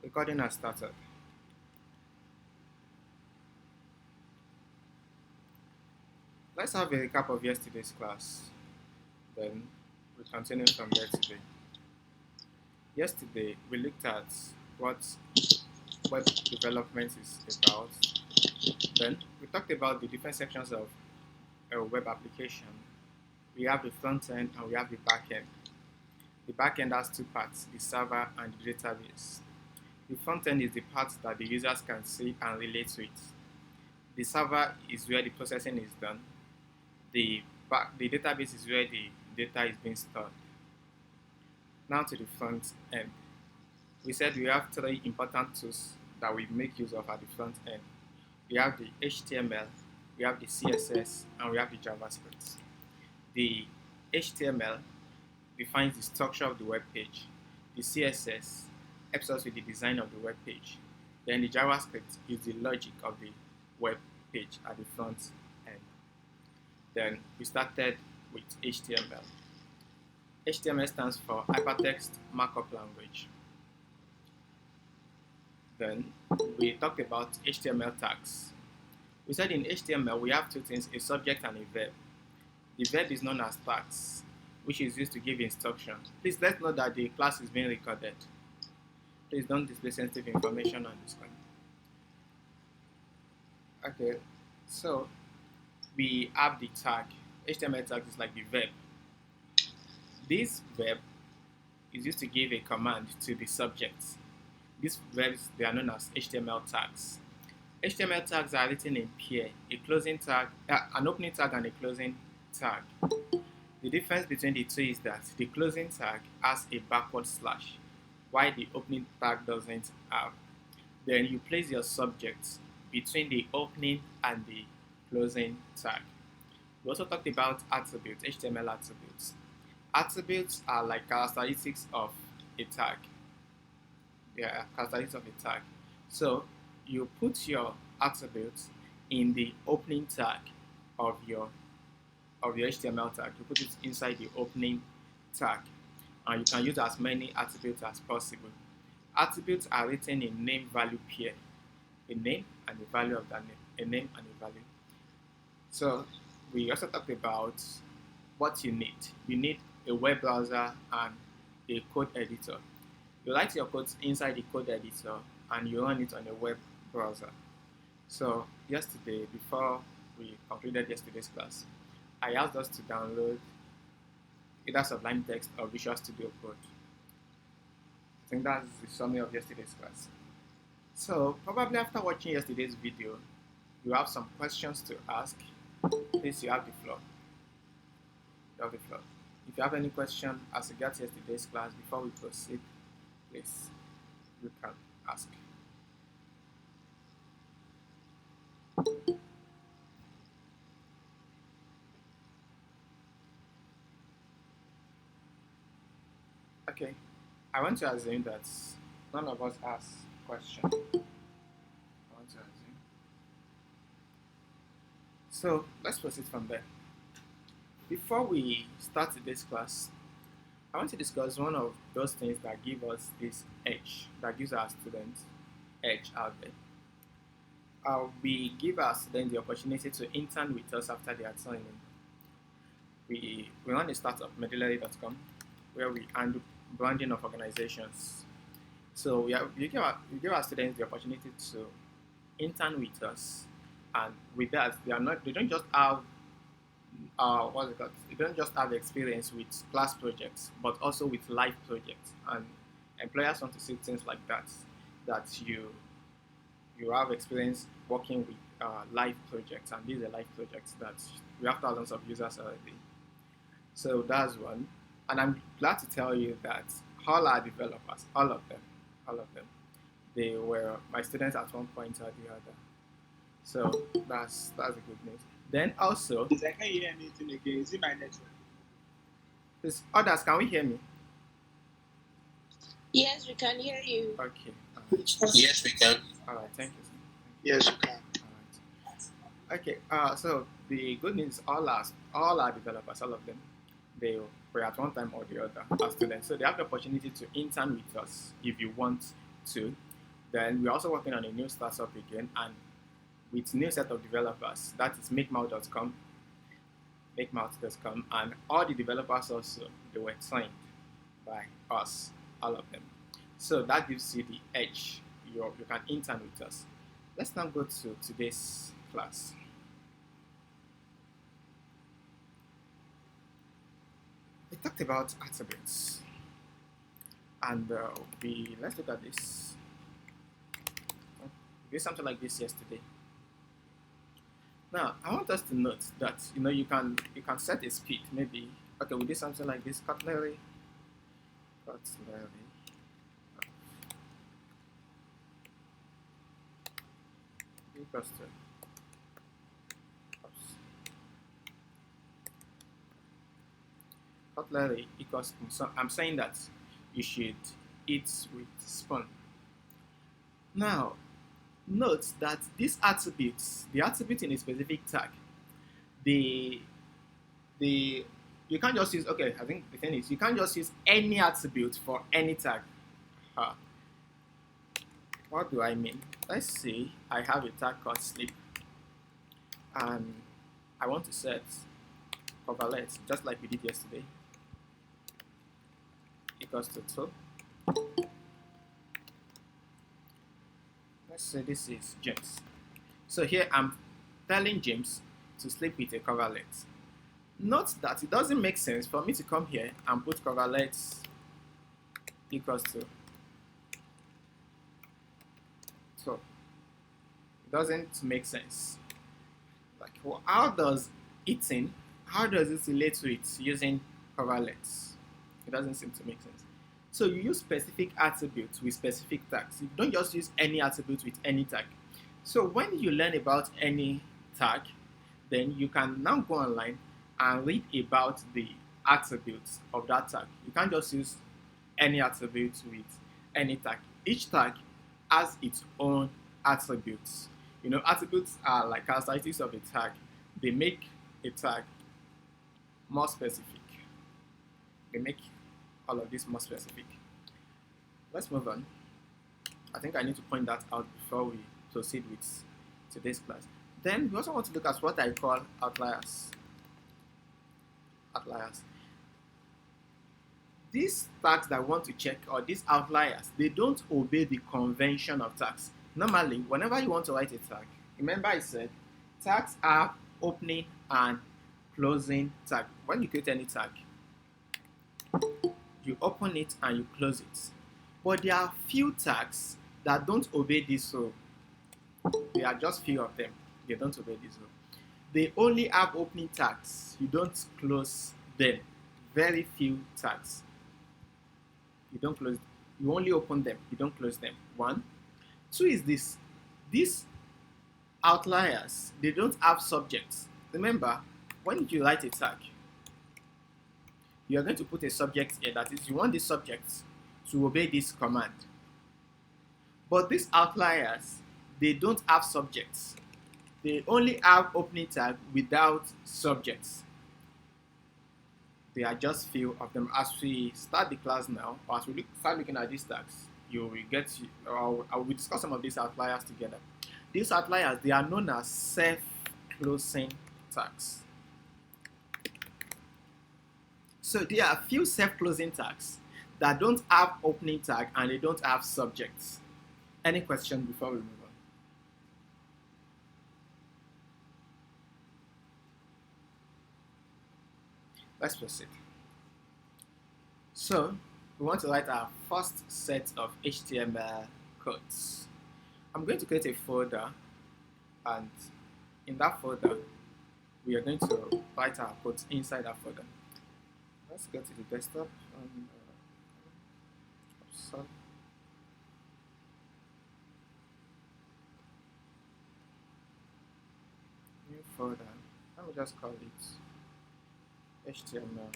Recording has started. Let's have a recap of yesterday's class. Then we continue from there today. Yesterday we looked at what web development is about. Then we talked about the different sections of a web application. We have the front end and we have the back end. The back end has two parts, the server and the database. The front end is the part that the users can see and relate to it. The server is where the processing is done. The database is where the data is being stored. Now to the front end. We said we have three important tools that we make use of at the front end. We have the HTML, we have the CSS, and we have the JavaScript. The HTML defines the structure of the web page. The CSS helps us with the design of the web page. Then the JavaScript is the logic of the web page at the front end. Then we started with HTML. HTML stands for Hypertext Markup Language. Then we talked about HTML tags. We said in HTML we have two things, a subject and a verb. The verb is known as tags, which is used to give instruction. Please let's note that the class is being recorded. Please don't display sensitive information on the screen. Okay, so we have the tag. HTML tag is like the verb. This verb is used to give a command to the subject. These verbs, they are known as HTML tags. HTML tags are written in pair, a closing tag, an opening tag and a closing tag. The difference between the two is that the closing tag has a backward slash, while the opening tag doesn't have. Then you place your subject between the opening and the closing tag. We also talked about attributes, HTML attributes. Attributes are like characteristics of a tag. They are characteristics of a tag. So you put your attributes in the opening tag of your HTML tag. You put it inside the opening tag, and you can use as many attributes as possible. Attributes are written in name value pair, a name and the value of that name, a name and a value. So we also talked about what you need. You need a web browser and a code editor. You write your code inside the code editor and you run it on a web browser. So yesterday, before we concluded yesterday's class, I asked us to download either Sublime Text or Visual Studio Code. I think that's the summary of yesterday's class. So probably after watching yesterday's video, you have some questions to ask. Please, you have the floor. You have the floor. If you have any question as regards yesterday's class before we proceed, please, you can ask. Okay, I want to assume that none of us has question. I want to assume. So let's proceed from there. Before we start today's class, I want to discuss one of those things that give us this edge, that gives our students edge out there. We give our students the opportunity to intern with us after their training. We run a startup, Medullary.com, where we handle branding of organizations. So we give our students the opportunity to intern with us, and with that, they don't just have they don't just have experience with class projects, but also with live projects. And employers want to see things like that, that you have experience working with live projects, and these are live projects that we have thousands of users already. So that's one. And I'm glad to tell you that all our developers, all of them, they were my students at one point or the other. So that's the good news. Then also, I can't hear anything again. Is it my network? Please, others, can we hear me? Yes, we can hear you. Okay. Yes, we can. All right. Thank you. Yes, you can. All right. Okay. So the good news is all our developers, all of them, they were at one time or the other as students. So they have the opportunity to intern with us if you want to. Then we're also working on a new startup again, and with new set of developers. That is MakeMouth.com, MakeMouth.com, and all the developers also, they were trained by us, all of them. So that gives you the edge. You can intern with us. Let's now go to today's class. We talked about attributes, and let's look at this. We did something like this yesterday. Now I want us to note that you can set a speed. Maybe okay, we did something like this. Cutlery equals to cutlery equals, so I'm saying that you should eat with spoon. Now note that these attributes, the attribute in a specific tag, you can't just use, okay, I think the thing is you can't just use any attribute for any tag. What do I mean? Let's say I have a tag called sleep, and I want to set coverlet just like we did yesterday equals to 2. Let's say this is James. So here I'm telling James to sleep with a coverlet. Note that it doesn't make sense for me to come here and put coverlet equals to 2. It doesn't make sense. Like, well, how does it relate to it using coverlets? It doesn't seem to make sense. So you use specific attributes with specific tags. You don't just use any attribute with any tag. So when you learn about any tag, then you can now go online and read about the attributes of that tag. You can't just use any attribute with any tag. Each tag has its own attributes. Attributes are like characteristics of a tag. They make a tag more specific. They make all of this more specific. Let's move on. I think I need to point that out before we proceed with today's class. Then we also want to look at what I call outliers. These tags that I want to check, or these outliers, they don't obey the convention of tags. Normally, whenever you want to write a tag, remember I said tags are opening and closing tag. When you create any tag, you open it and you close it. But there are few tags that don't obey this rule. There are just few of them. They don't obey this rule. They only have opening tags. You don't close them. Very few tags. You don't close. You only open them. You don't close them. 1. 2 is this. These outliers, they don't have subjects. Remember, when you write a tag, you are going to put a subject here. That is, you want the subject to obey this command. But these outliers, they don't have subjects. They only have opening tag without subjects. There are just few of them. As we start the class now, or as we start looking at these tags, you will get, or I will discuss some of these outliers together. These outliers, they are known as self-closing tags. So there are a few self-closing tags that don't have opening tag and they don't have subjects. Any question before we move on? Let's proceed. So we want to write our first set of HTML codes. I'm going to create a folder, and in that folder, we are going to write our codes inside that folder. Let's go to the desktop and new folder. Let me just call it HTML.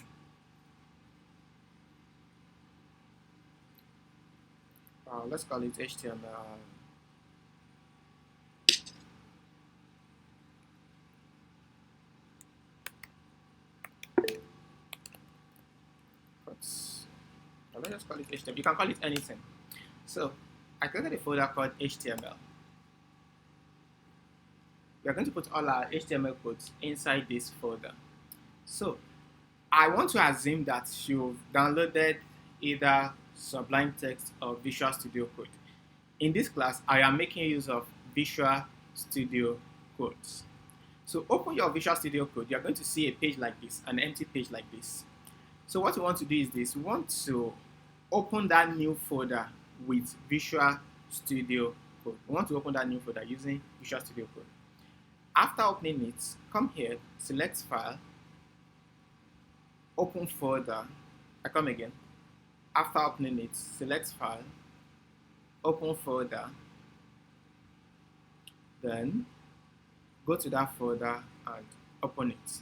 Let's call it HTML. Let's just call it HTML. You can call it anything. So I created a folder called HTML. We are going to put all our HTML codes inside this folder. So I want to assume that you've downloaded either Sublime Text or Visual Studio Code. In this class, I am making use of Visual Studio Codes. So open your Visual Studio Code. You're going to see a page like this, an empty page like this. So what we want to do is this. We want to open that new folder with Visual Studio Code. We want to open that new folder using Visual Studio Code. After opening it, come here, select File, Open Folder. I come again. After opening it, select File, Open Folder. Then go to that folder and open it.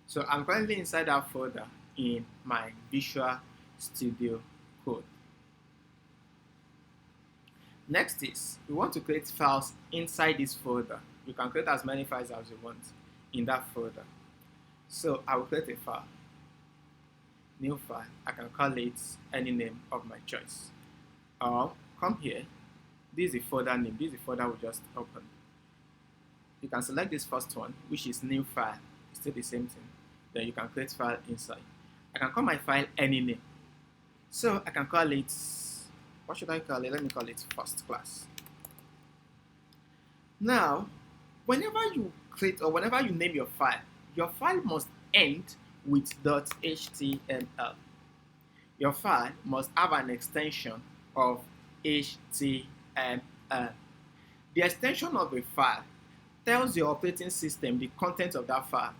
So I'm currently inside that folder in my Visual Studio Code. Next is, we want to create files inside this folder. You can create as many files as you want in that folder. So I will create a file, new file. I can call it any name of my choice. Or come here, this is the folder name, this is the folder we just opened. You can select this first one, which is new file. It's still the same thing. Then you can create file inside. I can call my file any name. So I can call it, what should I call it? Let me call it first class. Now, whenever you create or whenever you name your file must end with .html. Your file must have an extension of HTML. The extension of a file tells your operating system the content of that file.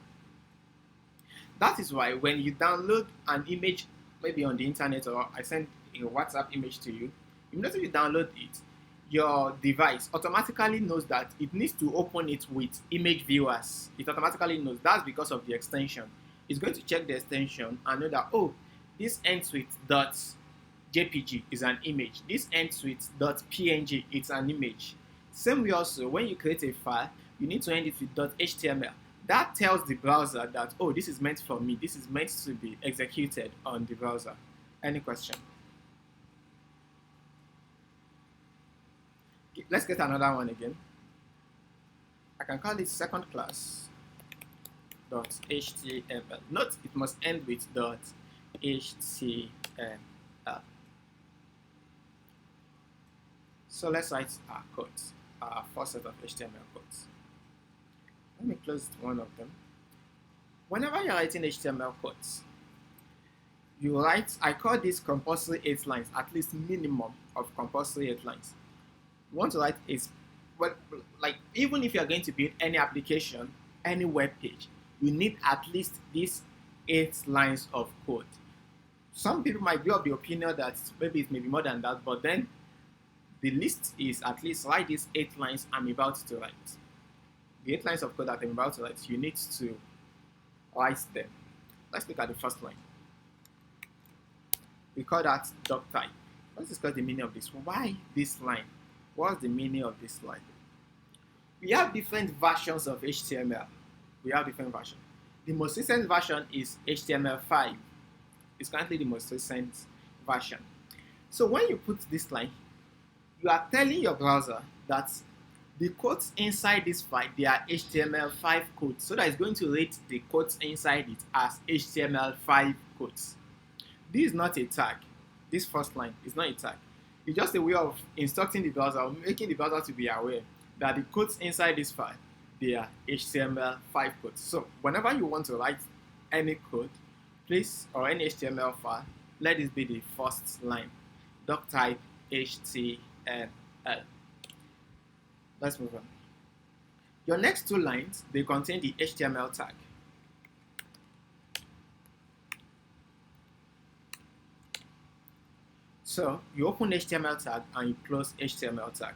That is why when you download an image, maybe on the internet, or I send a WhatsApp image to you, immediately you download it, your device automatically knows that it needs to open it with image viewers. It automatically knows. That's because of the extension. It's going to check the extension and know that, oh, this ends with .jpg is an image. This ends with .png, it's an image. Same way also, when you create a file, you need to end it with .html. That tells the browser that, oh, this is meant for me. This is meant to be executed on the browser. Any question? Let's get another one again. I can call it second class .html. Note it must end with .html. So let's write our codes, our first set of HTML codes. Let me close one of them. Whenever you're writing HTML codes, you write, I call this compulsory 8 lines, at least minimum of compulsory 8 lines. You want to write is, well, like even if you're going to build any application, any web page, you need at least these 8 lines of code. Some people might be of the opinion that maybe it may be more than that, but then the list is at least write these 8 lines I'm about to write. The 8 lines of code that I'm about to write, you need to write them. Let's look at the first line. We call that doc type. Let's discuss the meaning of this. Why this line? What's the meaning of this line? We have different versions of HTML. We have different versions. The most recent version is HTML5. It's currently the most recent version. So when you put this line, you are telling your browser that the codes inside this file, they are HTML5 codes, so that it's going to rate the codes inside it as HTML5 codes. This is not a tag. This first line is not a tag. It's just a way of instructing the browser, or making the browser to be aware that the codes inside this file, they are HTML5 codes. So whenever you want to write any code, please, or any HTML file, let this be the first line. Doc type HTML. Let's move on. Your next 2 lines, they contain the HTML tag. So you open HTML tag and you close HTML tag.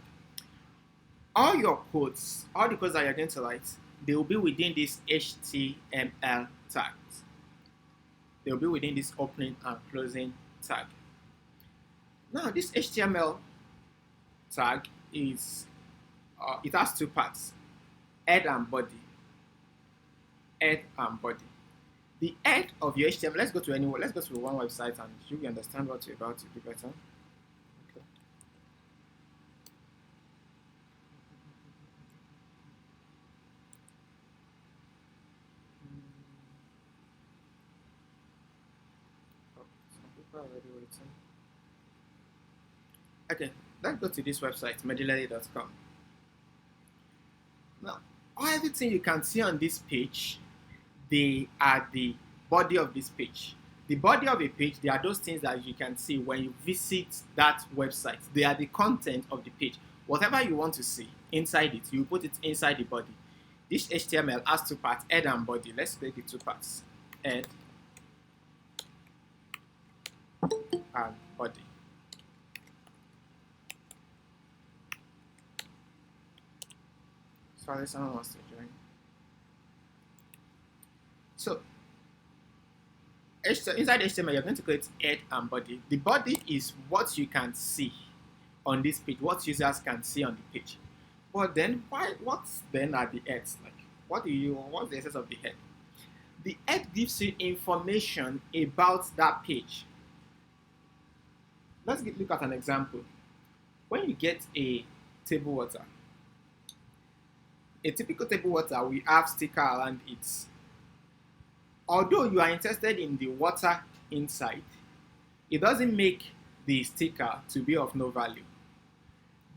All your codes, all the codes that you're going to write, they will be within this HTML tags. They will be within this opening and closing tag. Now this HTML tag is, it has 2 parts, head and body. Head and body. The head of your HTML, let's go to one website and you will understand what you're about to do better. Already waiting. Okay, let's go to this website, medilady.com. Now, everything you can see on this page, they are the body of this page. The body of a page, they are those things that you can see when you visit that website. They are the content of the page. Whatever you want to see inside it, you put it inside the body. This HTML has two parts, head and body. Let's create the two parts, head and body. Sorry, someone wants to join. So, inside HTML, you're going to create head and body. The body is what you can see on this page, what users can see on the page. But then, what then are the heads? Like, what's the essence of the head? The head gives you information about that page. Let's look at an example. When you get a table water, a typical table water, we have sticker around it. Although you are interested in the water inside, it doesn't make the sticker to be of no value.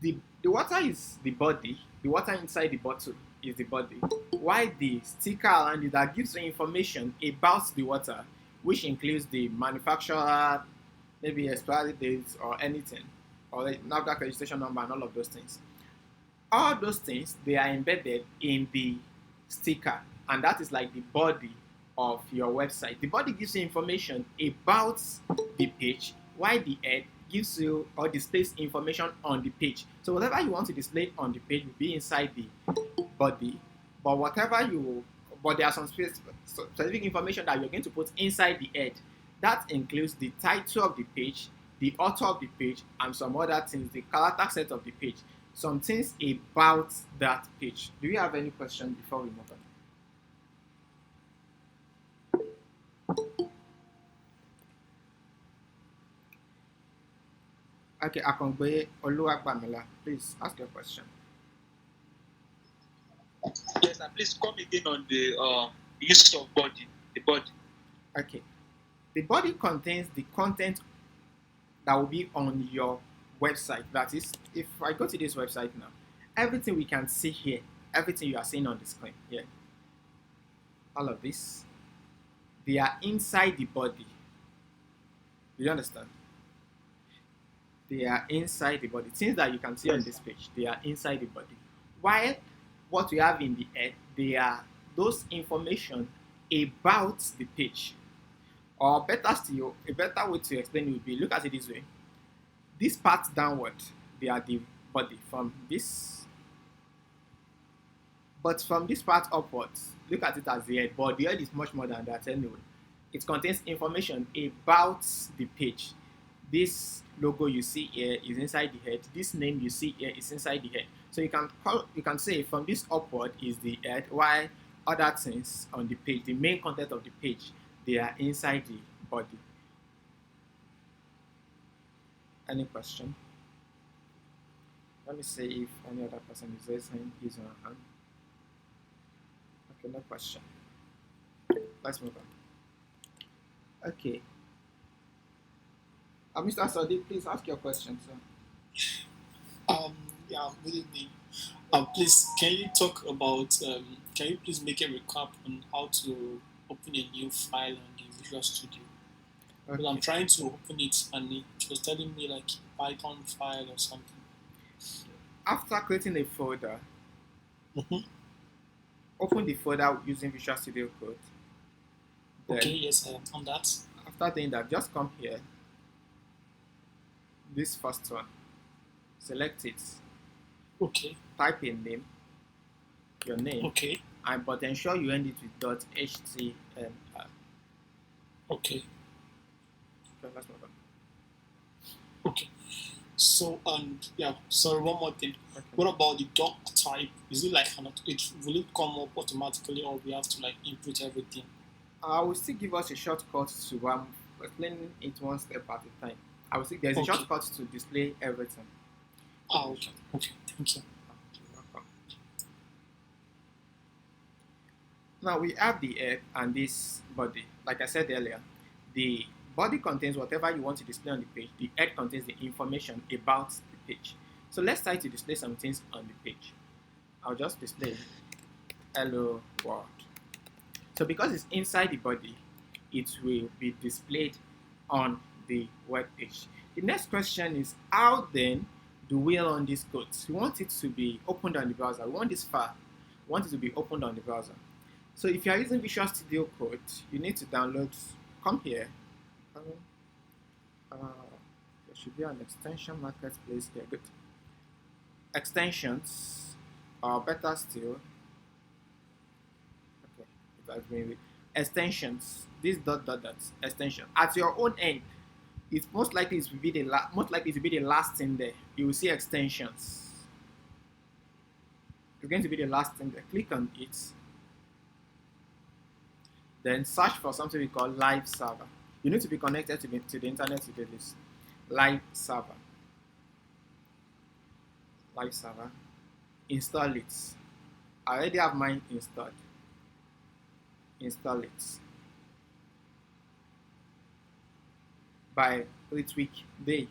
The water is the body, the water inside the bottle is the body, while the sticker around it that gives you information about the water, which includes the manufacturer, maybe expiry dates or anything, or the NAFDAC registration number and all of those things. All those things, they are embedded in the sticker, and that is like the body of your website. The body gives you information about the page, while the head gives you or displays information on the page. So whatever you want to display on the page will be inside the body, but there are some specific information that you're going to put inside the head. That includes the title of the page, the author of the page, and some other things, the character set of the page, some things about that page. Do you have any question before we move on? Okay, Akongbe Oluwagbamila, please ask your question. Yes, and please come again on the use of body, the body. Okay. The body contains the content that will be on your website. That is, if I go to this website now, everything we can see here, everything you are seeing on the screen here, all of this, they are inside the body. Do you understand? They are inside the body. Things that you can see on this page, they are inside the body. While what we have in the head, they are those information about the page. Or better still, a better way to explain it would be, look at it this way. This part downward, they are the body from this. But from this part upwards, look at it as the head. But the head is much more than that anyway. It contains information about the page. This logo you see here is inside the head. This name you see here is inside the head. So you can say from this upward is the head, while other things on the page, the main content of the page, they are inside the body. Any question? Let me see if any other person is raising his or her hand. Okay, no question. Let's move on. Okay. Mr. Sadiq, please ask your question, sir. Yeah, good evening. Please, can you talk about, can you please make a recap on how to open a new file on the Visual Studio? Okay. Because I'm trying to open it and it was telling me like Python file or something. After creating a folder, open the folder using Visual Studio Code. Then, okay, yes, I am on that. After doing that, just come here. This first one. Select it. Okay. Type in name, your name. Okay. But ensure you end it with .html. Okay. Okay, let's move on. Okay. So, yeah, sorry, one more thing. Okay. What about the doc type? Is it like, will it come up automatically or we have to like input everything? I will still give us a shortcut to explain it one step at a time. I will say there's a shortcut to display everything. Okay. Okay. Thank you. Now we have the head and this body. Like I said earlier, the Body contains whatever you want to display on the page. The head contains the information about the page. So let's try to display some things on the page. I'll just display hello world. So because it's inside the body, it will be displayed on the web page. The next question is, how then do we run this code? We want it to be opened on the browser. We want this file. We want it to be opened on the browser. So if you are using Visual Studio Code, you need to download. Come here. There should be an extension marketplace here. Good. Extensions, or better still, okay, that's maybe extensions. This dot extension at your own end. It's most likely to be the last thing there. You will see extensions. It's going to be the last thing there. Click on it. Then search for something we call live server. You need to be connected to the internet to do this. Live server. Live server. Install it. I already have mine installed. Install it. By Ritwik Day.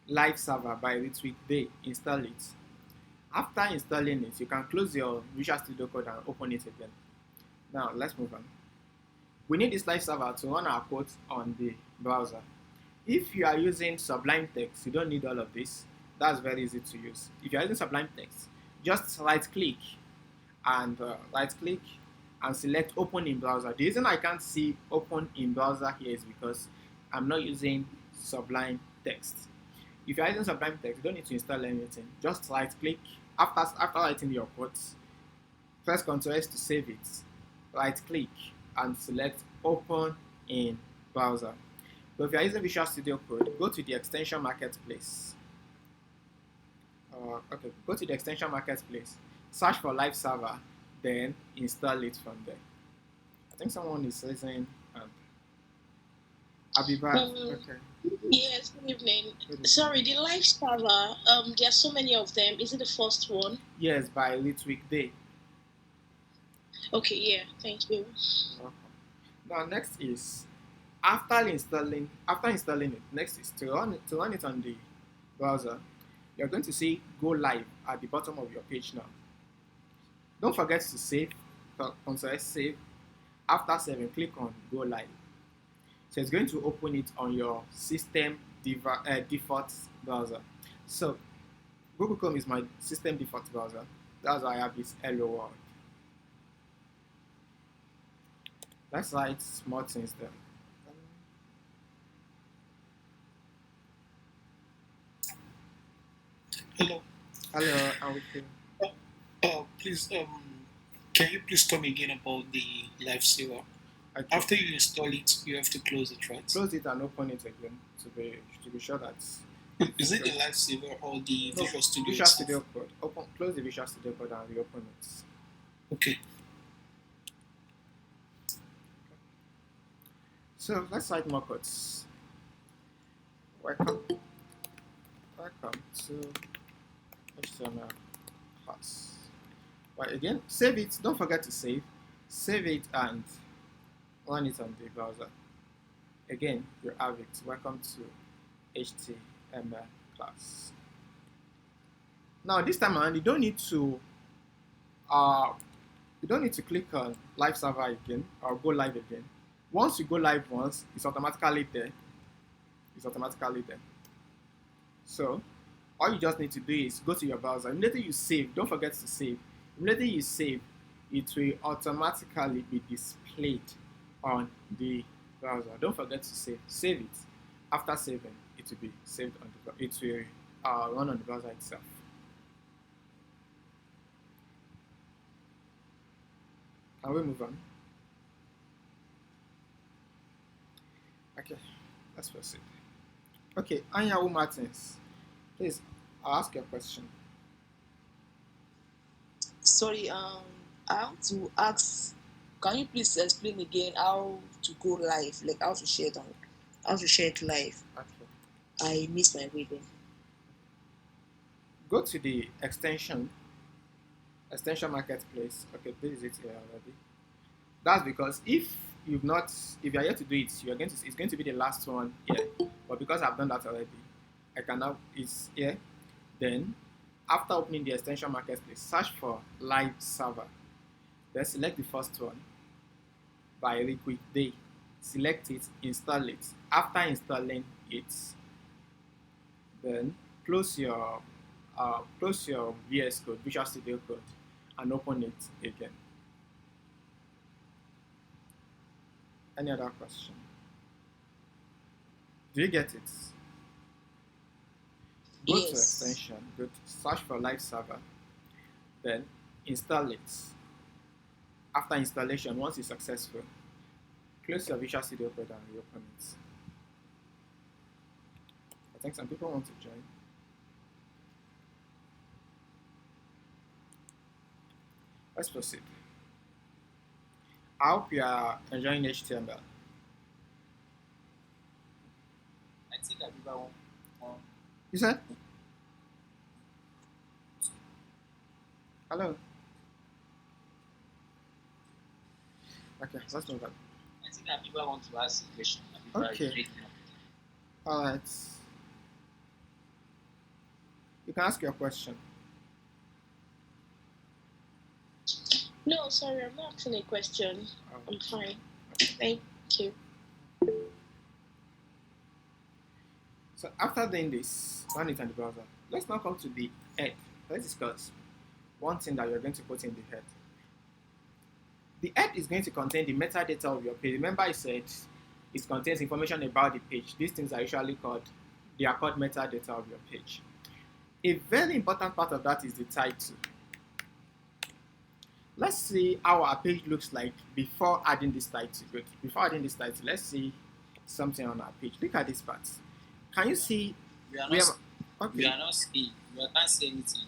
Live server by Ritwik Day. Install it. After installing it, you can close your Visual Studio Code and open it again. Now let's move on. We need this live server to run our code on the browser. If you are using Sublime Text, you don't need all of this. That's very easy to use. If you are using Sublime Text, just right click and select Open in Browser. The reason I can't see Open in Browser here is because I'm not using Sublime Text. If you are using Sublime Text, you don't need to install anything. Just right click after writing your code. Press Ctrl S to save it. Right click and select Open in Browser. But if you are using Visual Studio Code, go to the Extension Marketplace. Go to the Extension Marketplace, search for Live Server, then install it from there. I think someone is saying, I'll be back. Okay. Yes, good evening. Sorry, the Live Server, there are so many of them. Is it the first one? Yes, by Ritwik Day. Okay, yeah, thank you. Okay. Now, next is, after installing it, next is to run it on the browser. You're going to see Go Live at the bottom of your page now. Don't forget to save. Ctrl S save. After saving, click on Go Live. So it's going to open it on your system default browser. So Google Chrome is my system default browser. That's why I have this hello world. Let's write small things there. Hello. Hello, I'm with you. Please, can you please tell me again about the live server? Okay. After you install it, you have to close it, right? Close it and open it again to be sure that. Is it the live server or the Visual Studio? Visual Studio Code. Close the Visual Studio Code and reopen it. Okay. So let's write more codes. Welcome to HTML class. Right, again, save it. Don't forget to save. Save it and run it on the browser. Again, you have it. Welcome to HTML class. Now this time around, you don't need to click on live server again or go live again. Once you go live once, it's automatically there. So all you just need to do is go to your browser. Immediately you save, don't forget to save. Immediately you save, it will automatically be displayed on the browser. Don't forget to save. Save it. After saving, it will be saved on the. It will run on the browser itself. Can we move on? Okay, let's proceed. Okay, Anyawu Martins, please, I'll ask you a question. Sorry, I have to ask, can you please explain again how to go live, like how to share it live? Okay. I missed my way there. Go to the extension marketplace. Okay, this is it here already. That's because if you've not, if you are yet to do it, it's going to be the last one here. But because I've done that already, I can now, it's here. Then, after opening the extension marketplace, search for live server. Then select the first one by Liquid Day. Select it, install it. After installing it, then close your VS Code, Visual Studio Code, and open it again. Any other question? Do you get it? Go to Yes. extension, go to search for live server, then install it. After installation, once it's successful, close your Visual Studio Code and reopen it. I think some people want to join. Let's proceed. I hope you are enjoying HTML. I think I remember one. You said? Hello? Okay, let's move on. I think Abiba want to ask a question. Okay. Alright. You can ask your question. No, sorry, I'm not asking a question. I'm fine. Thank you. So after doing this, run it on the browser. Let's now come to the head. Let's discuss one thing that you're going to put in the head. The head is going to contain the metadata of your page. Remember I said it contains information about the page. These things are usually called metadata of your page. A very important part of that is the title. Let's see how our page looks like before adding this title. Good. Before adding this title, let's see something on our page. Look at this part. Can you see? We are we not. have- okay. We are not seeing. We can't see anything.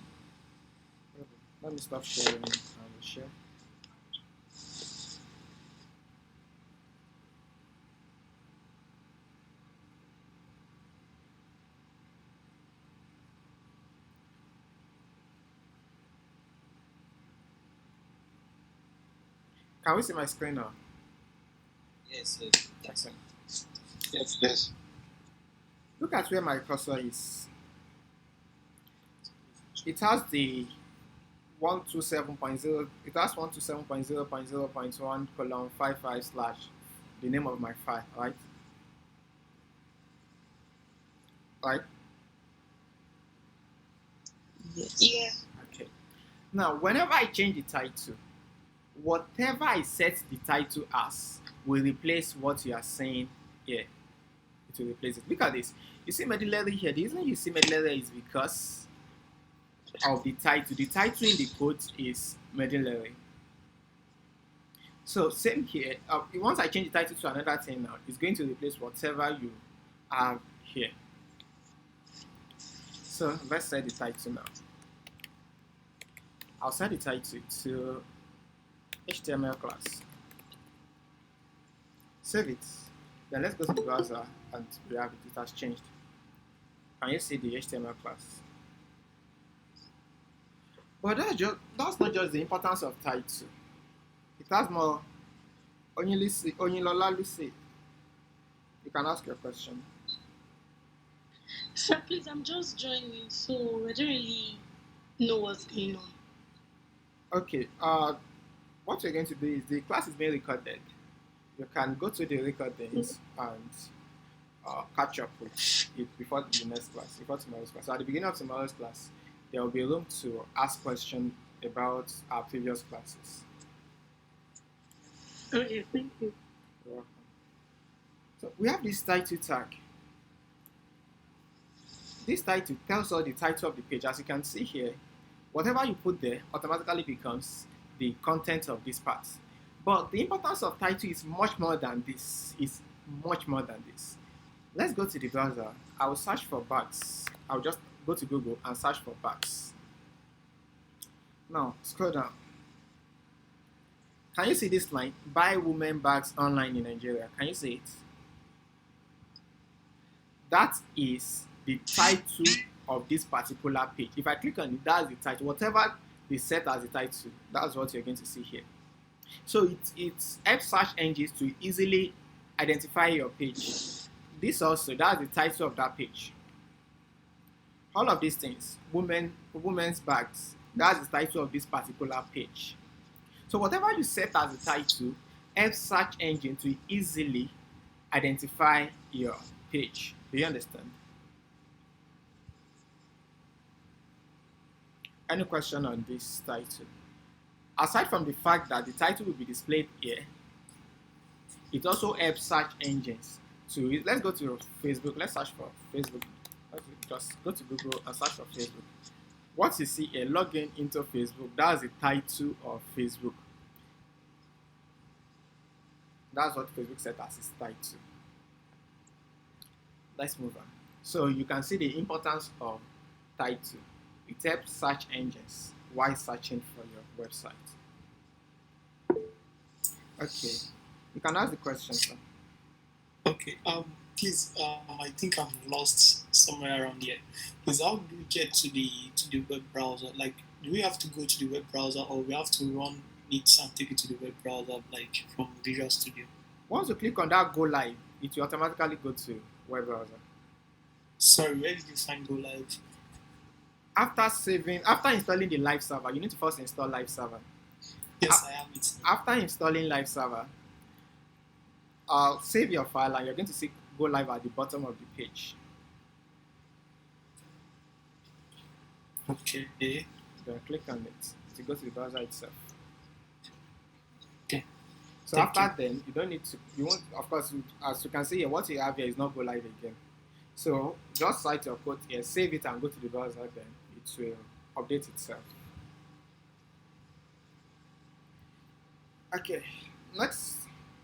Let me stop sharing and we'll share. Can we see my screen now? Yes. Yes. Excellent. Yes. Look at where my cursor is. It has the 127.0. It has 127.0.0.1:55/ the name of my file, right? Right. Yes. Yeah. Okay. Now, whenever I change the title, whatever I set the title as will replace what you are saying here. It will replace it. Look at this. You see medullary here. The reason you see medullary is because of the title. The title in the code is medullary. So same here. Once I change the title to another thing now, it's going to replace whatever you have here. So let's set the title now. I'll set the title to HTML class. Save it. Then let's go to the browser and we have it. It has changed. Can you see the HTML class? But that's not just the importance of title. It has more. Onyinlola Lucy. You can ask your question. Sir, please, I'm just joining, so I don't really know what's going on. Okay. What you're going to do is the class is being recorded. You can go to the recordings and catch up with it before the next class, before tomorrow's class. So at the beginning of tomorrow's class, there will be room to ask questions about our previous classes. Okay, thank you. You're welcome. So we have this title tag. This title tells us the title of the page. As you can see here, whatever you put there automatically becomes the content of this part. But the importance of title is much more than this. It's much more than this. Let's go to the browser. I will search for bags. I'll just go to Google and search for bags. Now, scroll down. Can you see this line? Buy women bags online in Nigeria. Can you see it? That is the title of this particular page. If I click on it, that's the title. Whatever they set as the title, that's what you're going to see here. So it helps search engines to easily identify your page. This also, that's the title of that page. All of these things, women's bags, that's the title of this particular page. So whatever you set as a title helps search engine to easily identify your page. Do you understand? Any question on this title? Aside from the fact that the title will be displayed here, it also helps search engines to, let's go to Facebook, let's search for Facebook. Let's just go to Google and search for Facebook. What you see here, login into Facebook, that's the title of Facebook. That's what Facebook set as its title. Let's move on. So you can see the importance of title. It helps search engines while searching for your website. Okay, you can ask the question, sir. Okay. Please. I think I'm lost somewhere around here. Please, how do we get to the web browser? Like, do we have to go to the web browser, or we have to run it and take it to the web browser, like from Visual Studio? Once you click on that go live, it will automatically go to web browser. Sorry, where did you find Go Live? After installing the live server, you need to first install live server. Yes, I have it. After installing live server, save your file and you're going to see go live at the bottom of the page. Okay. Then click on it to go to the browser itself. Okay. So Thank after then, you don't need to, you won't, of course, as you can see here, what you have here is not go live again. So just cite your code here, save it and go to the browser, then it will update itself. Okay, next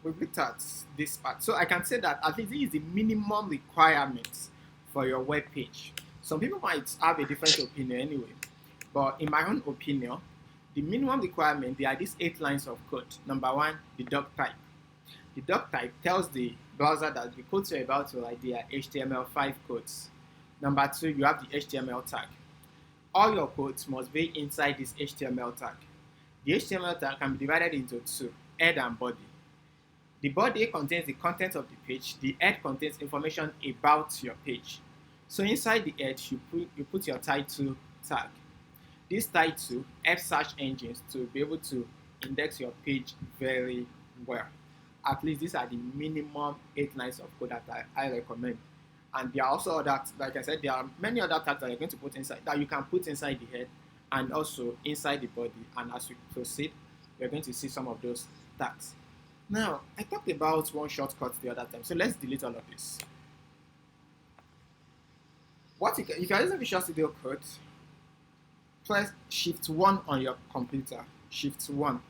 we've looked at this part. So I can say that at least this is the minimum requirement for your web page. Some people might have a different opinion anyway, but in my own opinion, the minimum requirement, there are these 8 lines of code. Number 1, the doc type. The doc type tells the browser that the codes you're about to write, they are HTML5 codes. Number 2, you have the HTML tag. All your codes must be inside this HTML tag. The HTML tag can be divided into 2, head and body. The body contains the content of the page. The head contains information about your page. So inside the head, you put your title tag. This title helps search engines to be able to index your page very well. At least these are the minimum 8 lines of code that I recommend. And there are also other, like I said, there are many other tags that you're going to put inside, that you can put inside the head and also inside the body. And as we proceed, you're going to see some of those tags. Now, I talked about one shortcut the other time, so let's delete all of this. If you're using Visual Studio Code, press Shift 1 on your computer. Shift 1.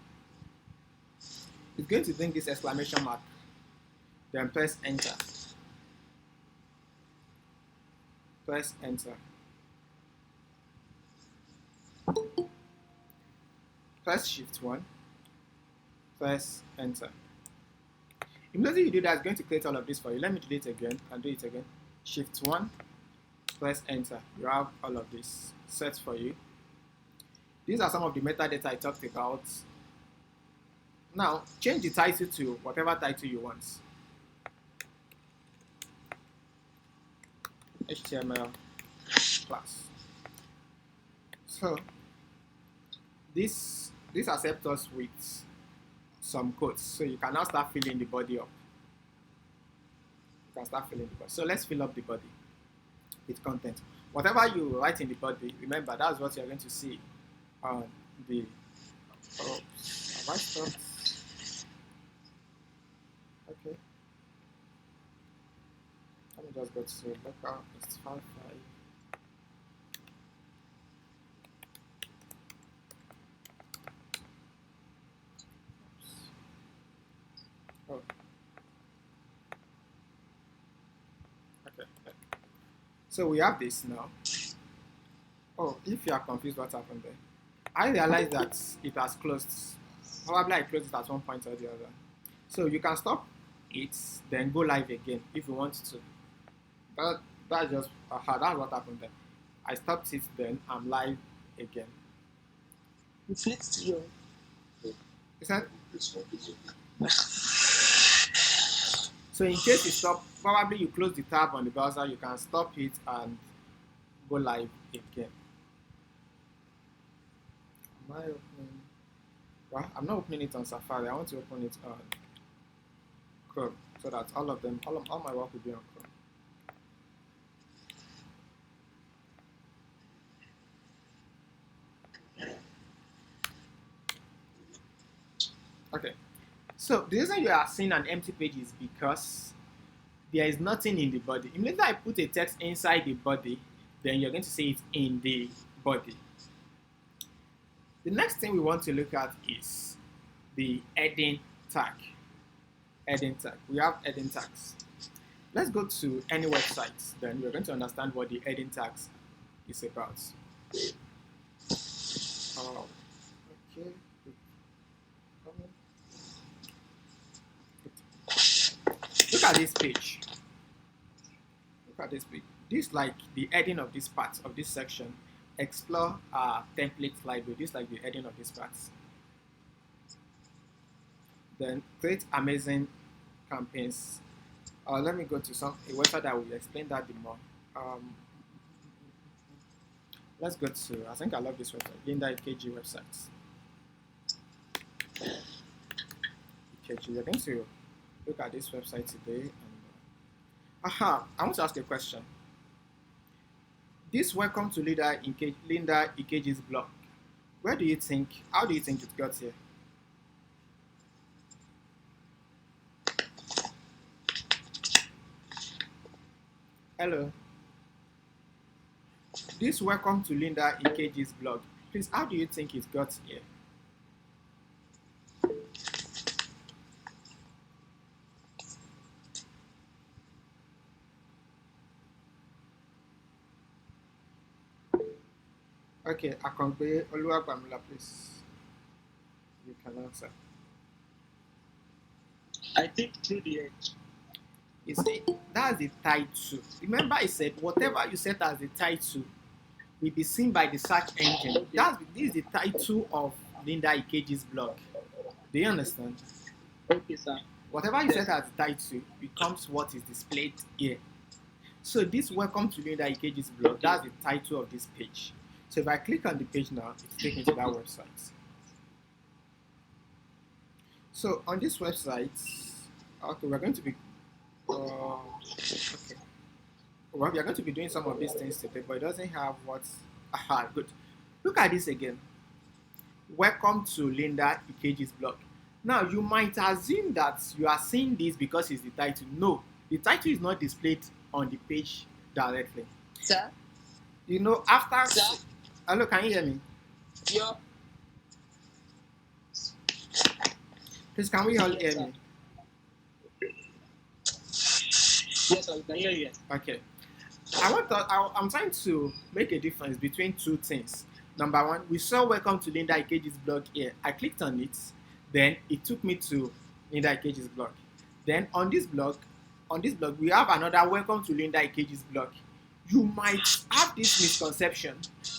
It's going to bring this exclamation mark. Then press Enter. Press Enter. Press Shift 1. Press Enter. Immediately you do that, it's going to create all of this for you. Let me do it again and do it again. Shift 1. Press Enter. You have all of this set for you. These are some of the metadata I talked about. Now, change the title to whatever title you want. HTML class. So, this accepts us with some codes. So you can now start filling the body up. You can start filling the body. So let's fill up the body with content. Whatever you write in the body, remember that's what you're going to see on the. Oh, have I stopped? Okay. Let me just go to local h55. Oh. Okay. So we have this now. Oh, if you are confused what happened there, I realized that it has closed. Probably I closed it at one point or the other. So you can stop it, then go live again if you want to. That's just that's what happened there. I stopped it, then I'm live again. You flipped your. Is that so? In case you stop, probably you close the tab on the browser, you can stop it and go live again. Am I opening? Well, I'm not opening it on Safari. I want to open it on Chrome so that all my work will be on Chrome. Okay. So the reason you are seeing an empty page is because there is nothing in the body. Immediately I put a text inside the body, then you're going to see it in the body. The next thing we want to look at is the heading tag. Heading tag. We have heading tags. Let's go to any website, then we're going to understand what the heading tags is about. Oh, okay. Look at this page. Look at this page. This is like the heading of this part of this section. Explore our template library. This is like the heading of this part. Then create amazing campaigns. Let me go to a website that will explain that the more. Let's go to, I think I love this website, Linda EKG websites. EKG, we're going to look at this website today. And, I want to ask a question. This welcome to Linda EKG's blog. How do you think it got here? Hello. This welcome to Linda EKG's blog. Please, how do you think it got here? Okay, Akongbe Oluwagbamila, please. You can answer. I think through the edge. You see, that's the title. Remember, I said whatever you set as the title will be seen by the search engine. This is the title of Linda EKG's blog. Do you understand? Okay, sir. Whatever you set as the title becomes what is displayed here. So this welcome to Linda EKG's blog, that's the title of this page. So if I click on the page now, it's taken to that website. So on this website, okay, we're going to be okay. Well, we are going to be doing some of these things today, but it doesn't have what's good. Look at this again. Welcome to Linda EKG's blog. Now you might assume that you are seeing this because it's the title. No, the title is not displayed on the page directly. Sir? You know, after. Sir? Hello, can you hear me? Yeah. Please, can we all hear me? Yes, I can hear you. Okay. I'm trying to make a difference between two things. Number one, we saw welcome to Linda EKG's blog here. I clicked on it, then it took me to Linda EKG's blog. Then on this blog, we have another welcome to Linda EKG's blog. You might have this misconception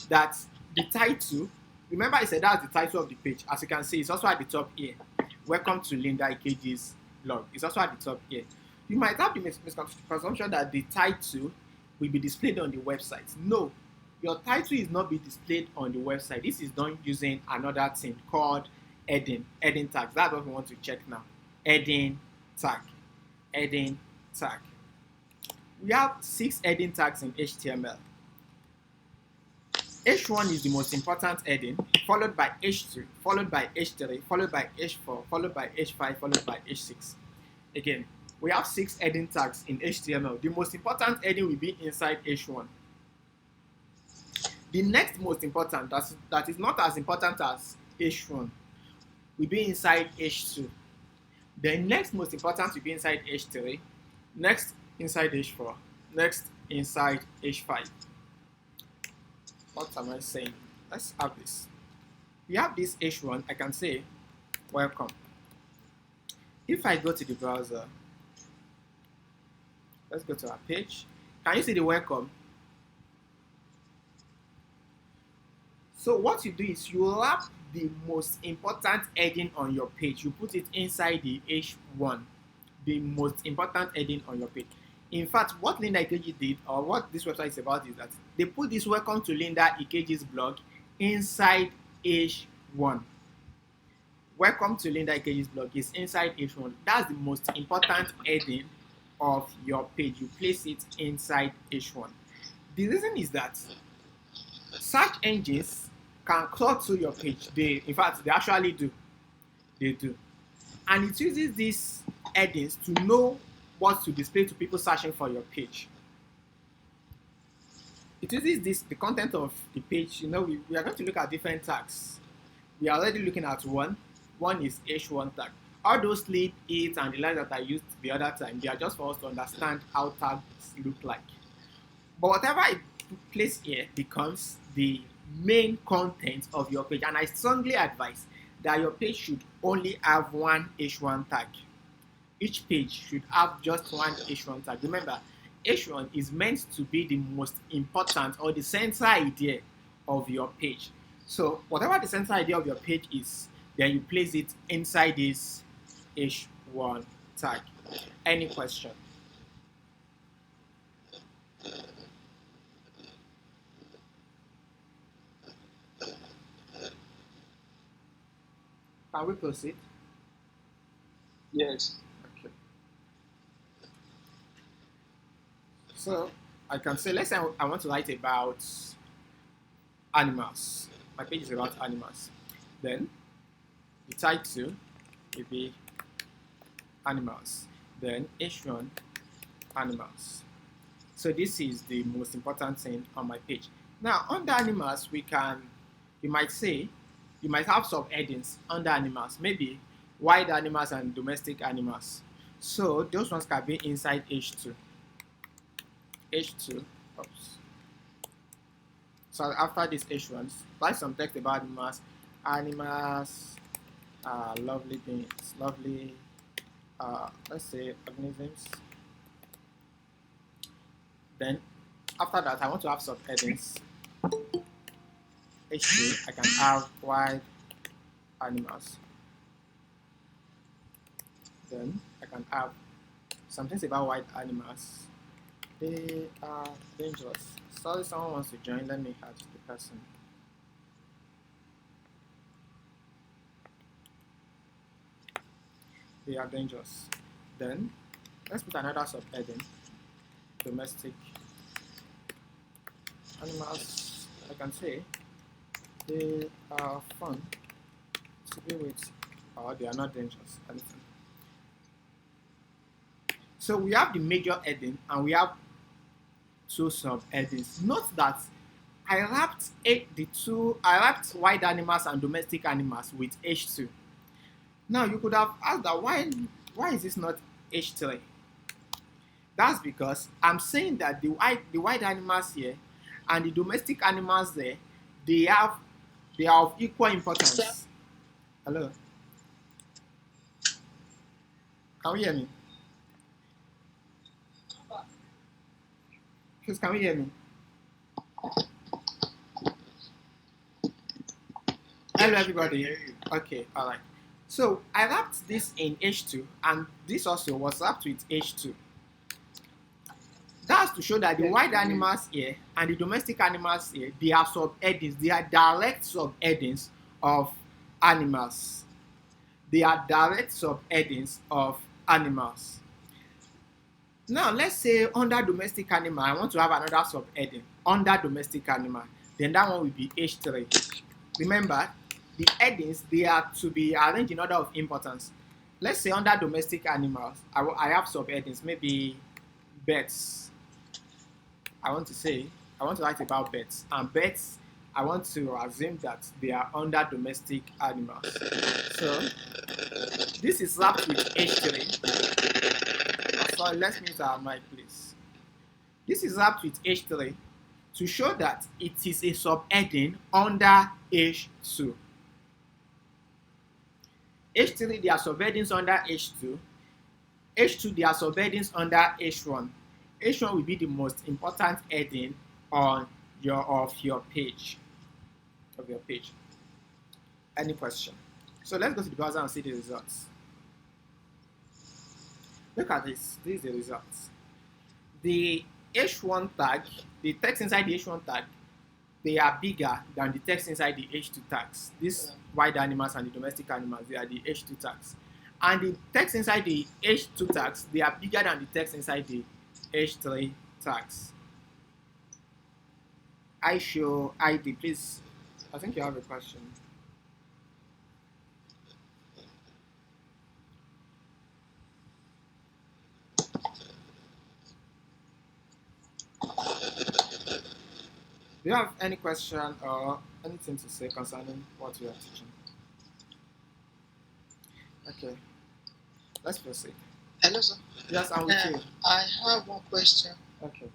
that the title, remember I said that's the title of the page. As you can see, it's also at the top here. Welcome to Linda EKG's blog. It's also at the top here. You might have the misconception that the title will be displayed on the website. No, your title is not being displayed on the website. This is done using another thing called heading tags. That's what we want to check now. Heading tag. We have 6 heading tags in HTML. H1 is the most important heading, followed by H2, followed by H3, followed by H4, followed by H5, followed by H6. Again, we have 6 heading tags in HTML. The most important heading will be inside H1. The next most important, that is not as important as H1, will be inside H2. The next most important will be inside H3. Next, inside H4. Next, inside H5. What am I saying? Let's have this. We have this H1. I can say, welcome. If I go to the browser, let's go to our page. Can you see the welcome? So what you do is you wrap the most important heading on your page. You put it inside the H1, the most important heading on your page. In fact, what Linda Ikeji did, or what this website is about, is that they put this "Welcome to Linda Ikeji's blog" inside H1. Welcome to Linda Ikeji's blog is inside H1. That's the most important heading of your page. You place it inside H1. The reason is that search engines can crawl through your page. In fact, they actually do. They do. And it uses these headings to know what to display to people searching for your page. It uses the content of the page. We are going to look at different tags. We are already looking at one. One is H1 tag. All those sleep, eat, and the lines that I used the other time, they are just for us to understand how tags look like. But whatever I place here becomes the main content of your page, and I strongly advise that your page should only have one H1 tag. Each page should have just one H1 tag. Remember, H1 is meant to be the most important or the central idea of your page. So whatever the central idea of your page is, then you place it inside this H1 tag. Any question? Can we proceed? Yes. Okay. So I can say, let's say I want to write about animals. My page is about animals. Then the title will be animals. Then H1 animals. So this is the most important thing on my page. Now under animals, you might have subheadings under animals, maybe wild animals and domestic animals. So those ones can be inside H2. H2. Oops. So after these H1s, write some text about animals. Animals are lovely beings, lovely, let's say, organisms. Then after that, I want to have subheadings. H2, I can have wild animals. Then I can have some things about wild animals. They are dangerous. Sorry, someone wants to join. Let me add the person. They are dangerous. Then let's put another subheading. Domestic animals. I can say they are fun to be with, or they are not dangerous. Anything. So we have the major heading and we have two subheadings. Note that I wrapped wild animals and domestic animals with H2. Now you could have asked that why is this not H3? That's because I'm saying that the wild animals here and the domestic animals there, they are of equal importance. Sir? Hello? Can you hear me? Please, can you hear me? Hello, everybody. Okay, all right. So I wrapped this in H2, and this also was wrapped with H2. That's to show that the wild animals here and the domestic animals here, they are subheadings. They are direct subheadings of animals. They are direct subheadings of animals. Now, let's say under domestic animal, I want to have another subheading under domestic animal. Then that one will be H3. Remember, the headings, they are to be arranged in order of importance. Let's say under domestic animals, I have subheadings, maybe birds. I want to write about birds. And birds, I want to assume that they are under domestic animals. So, this is wrapped with H3. Sorry, let's mute our mic, please. This is wrapped with H3 to show that it is a subheading under H2. H3, they are subheadings under H2. H2, they are subheadings under H1. H1 will be the most important heading of your page. of your page. Any question? So let's go to the browser and see the results. Look at this. This is the results. The H1 tag, the text inside the H1 tag, they are bigger than the text inside the H2 tags. These wild animals and the domestic animals, they are the H2 tags. And the text inside the H2 tags, they are bigger than the text inside the H3 tags. I show ID, please. I think you have a question. Do you have any question or anything to say concerning what we are teaching? Okay, let's proceed. Hello, sir. Yes, I'm with you. I have one question. Okay.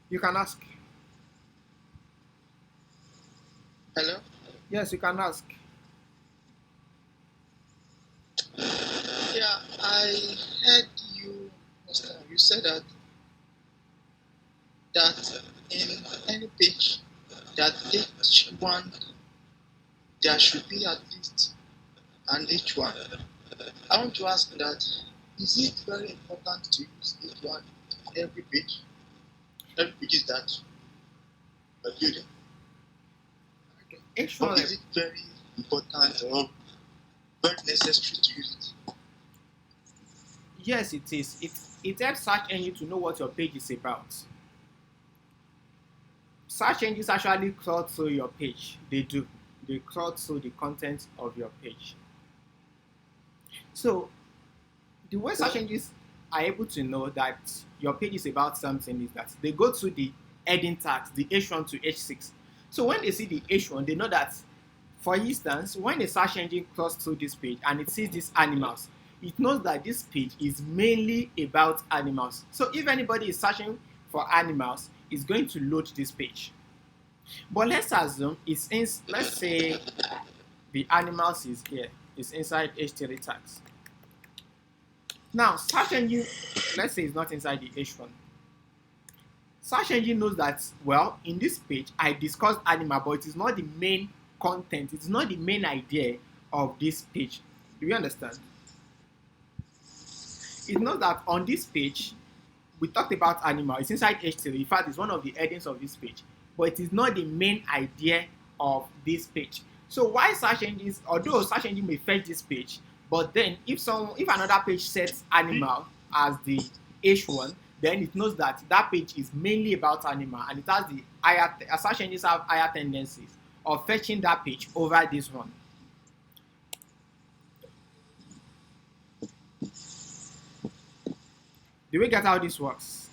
You can ask. Hello? Yes, you can ask. Yeah, I heard you, you said that in any page, that each one, there should be at least an H1. I want to ask that, is it very important to use H1 in every page? Every page is that a building. H1, Or is it very important or very necessary to use it? yes, it is. It helps search engine to know what your page is about. Search engines actually crawl through your page. They do. They crawl through the content of your page. So, the way search engines are able to know that your page is about something is that they go through the heading tags, the H1 to H6. So when they see the H1, they know that, for instance, when the search engine crawls through this page and it sees these animals, it knows that this page is mainly about animals. So if anybody is searching for animals, it's going to load this page. But let's assume let's say the animals is here, it's inside H3 tags. Now, search engine, let's say it's not inside the H1. Search engine knows that, well, in this page, I discussed animal, but it is not the main content. It's not the main idea of this page. Do you understand? It knows that on this page, we talked about animal. It's inside H3. In fact, it's one of the headings of this page. But it is not the main idea of this page. So why search engines, although search engine may fetch this page, but then if another page sets animal as the H1, then it knows that that page is mainly about animal, and it has the higher, search engines have higher tendencies of fetching that page over this one. Do we get how this works?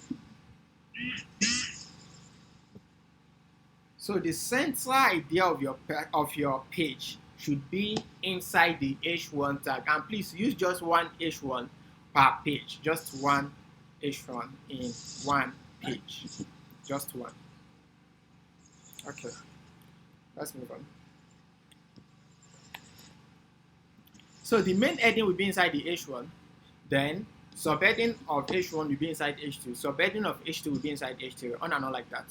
So the central idea of your page should be inside the H1 tag, and please use just one H1 per page, just one H1 in one page, just one. Okay, let's move on. So the main heading will be inside the H1, then subheading of H1 will be inside H2, subheading of H2 will be inside H3, on and on like that.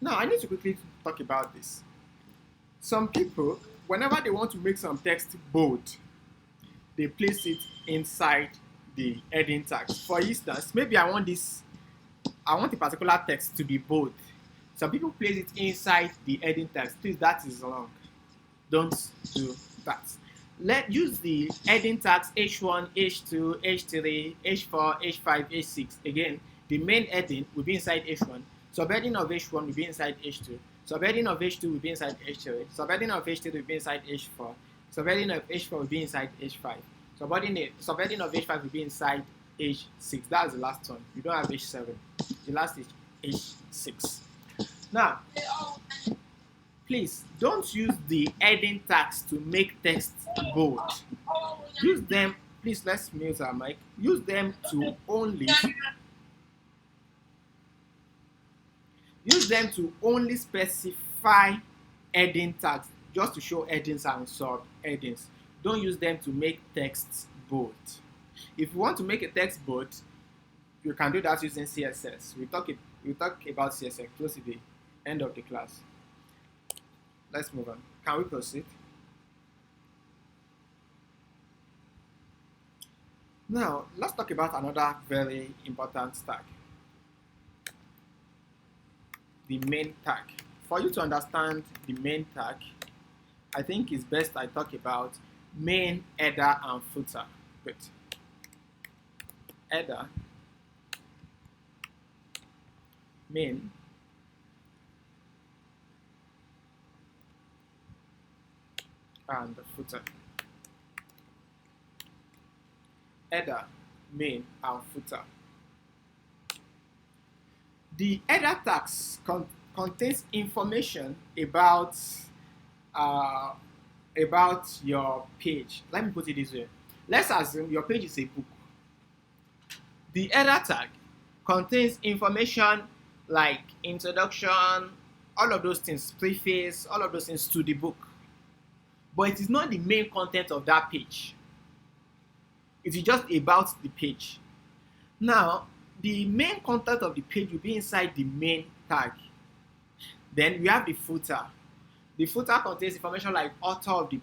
Now, I need to quickly talk about this. Some people, whenever they want to make some text bold, they place it inside the heading tags. For instance, maybe I want a particular text to be bold. Some people place it inside the heading tags. Please, that is wrong. Don't do that. Use the heading tags H1, H2, H3, H4, H5, H6. Again, the main heading will be inside H1. Subheading of H1 will be inside H2. Subheading of H2 will be inside H3. Subheading of H3 will be inside H4. Subheading of H4 will be inside H5. Subheading of H5 will be inside H6. That's the last one. You don't have H7. The last is H6. Now, please don't use the heading tags to make text bold. Use them. Please, let's mute our mic. Use them to only specify heading tags, just to show headings and sub-headings. Don't use them to make texts bold. If you want to make a text bold, You can do that using CSS. We talk about CSS close to the end of the class. Let's move on. Can we proceed? Now, let's talk about another very important tag. The main tag. For you to understand the main tag, I think it's best I talk about main, header, and footer. Good. Header, main, and the footer. Header, main, and footer. The header tags contains information about your page. Let me put it this way. Let's assume your page is a book. The header tag contains information like introduction, all of those things, preface, all of those things to the book. But it is not the main content of that page. It is just about the page. Now, the main content of the page will be inside the main tag. Then we have the footer. The footer contains information like author of the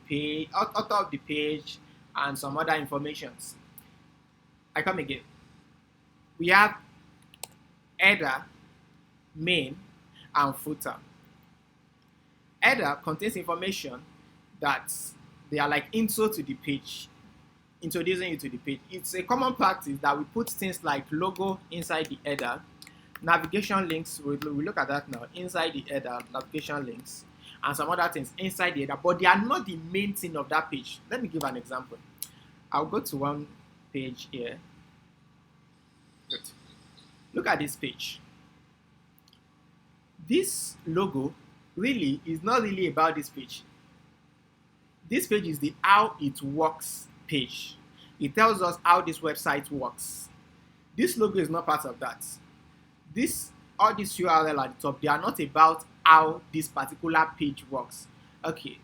page, and some other informations. I come again. We have header, main, and footer. Header contains information that they are like intro to the page, introducing you to the page. It's a common practice that we put things like logo inside the header, navigation links, we'll look at that now, inside the header, navigation links, and some other things inside the header, but they are not the main thing of that page. Let me give an example. I'll go to one page here. Good. Look at this page. This logo really is not really about this page. This page is the how it works page. It tells us how this website works. This logo is not part of that. All this URL at the top, they are not about how this particular page works. Okay,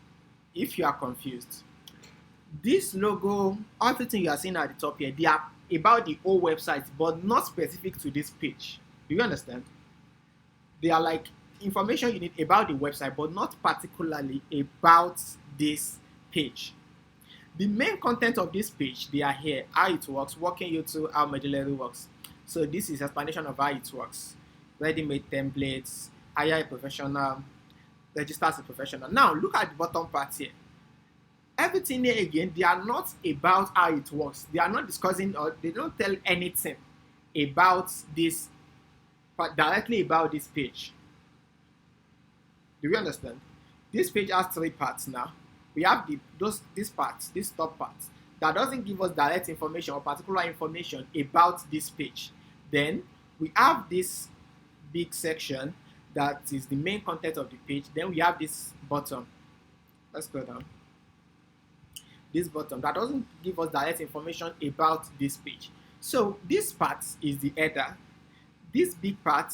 if you are confused, this logo, everything you are seeing at the top here, they are about the whole website, but not specific to this page. Do you understand? They are like information you need about the website, but not particularly about this page. The main content of this page, they are here, how it works, walking you through how Mendeley works. So this is explanation of how it works. Ready-made templates, hire a professional, register as a professional. Now look at the bottom part here. Everything here again, they are not about how it works. They are not discussing, or they don't tell anything about this, but directly about this page. Do you understand? This page has 3 parts now. We have this top part that doesn't give us direct information or particular information about this page. Then we have this big section that is the main content of the page. Then we have this bottom. Let's go down. This bottom that doesn't give us direct information about this page. So this part is the header. This big part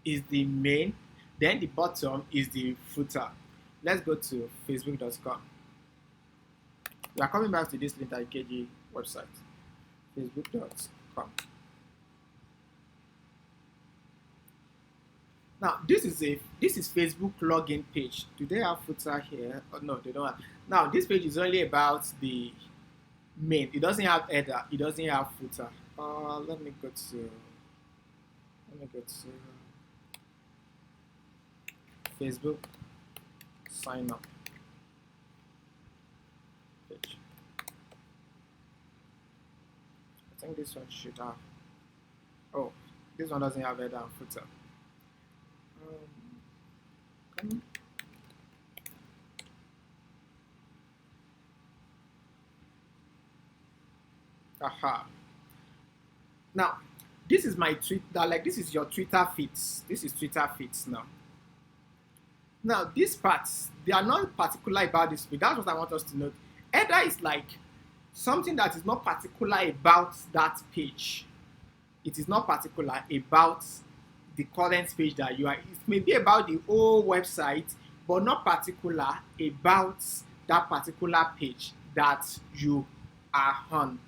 is the main. Then the bottom is the footer. Let's go to facebook.com. We are coming back to this Linter Ikeji website. Facebook.com. Now this is Facebook login page. Do they have footer here? Oh, no, they don't have. Now this page is only about the main. It doesn't have header. It doesn't have footer. Let me go to Facebook. Sign up page. I think this one should have. Oh, this one doesn't have header and footer. Aha. Now, this is my Twitter. Like this is your Twitter feeds. This is Twitter feeds now. Now, these parts, they are not particular about this page. That's what I want us to note. Header is like something that is not particular about that page. It is not particular about the current page that you are. It may be about the whole website, but not particular about that particular page that you are on.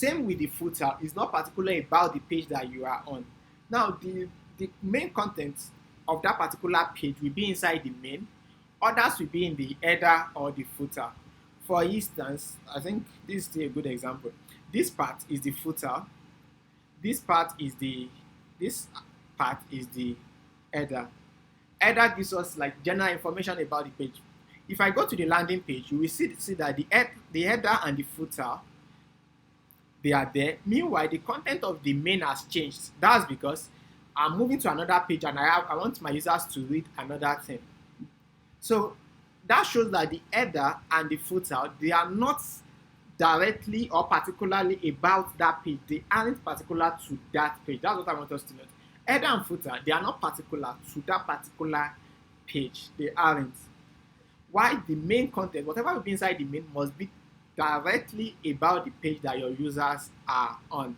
Same with the footer. It's not particularly about the page that you are on. Now, the main content of that particular page will be inside the main. Others will be in the header or the footer. For instance, I think this is still a good example. This part is the footer. This part is the header. Header gives us like general information about the page. If I go to the landing page, you will see that the header and the footer, they are there. Meanwhile, the content of the main has changed. That's because I'm moving to another page and I want my users to read another thing. So that shows that the header and the footer, they are not directly or particularly about that page. They aren't particular to that page. That's what I want us to note. Header and footer, they are not particular to that particular page. They aren't. Why the main content, whatever will be inside the main, must be directly about the page that your users are on.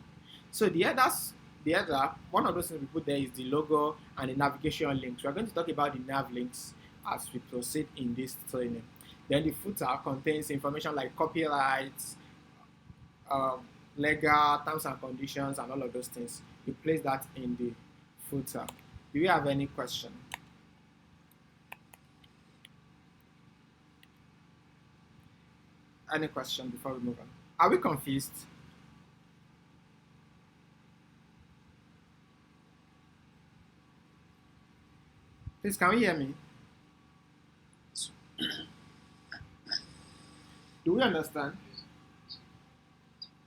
So the header, one of those things we put there is the logo and the navigation links. We are going to talk about the nav links as we proceed in this training. Then the footer contains information like copyrights, legal terms and conditions, and all of those things. We place that in the footer. Do you have any question? Any question before we move on? Are we confused? Please, can you hear me? Do we understand?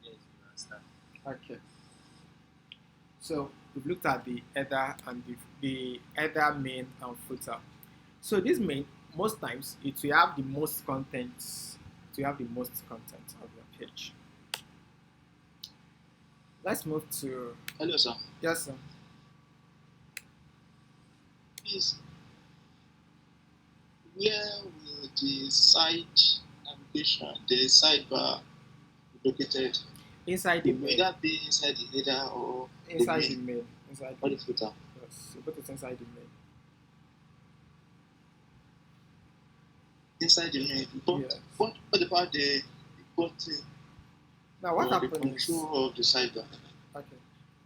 Yes, we understand. Okay. So we've looked at the header and the header, main, and footer. So this main, most times, it will have the most content. To have the most content of your page. Let's move to. Hello, sir. Yes, sir. Please, where will the side navigation, the sidebar be located? Inside the Will main. that be inside the header or Inside the the main main. Inside or the the footer? yes. You put it inside the main. Inside the main. But Yes. what about the content Now what or the happened is control of the sidebar? okay.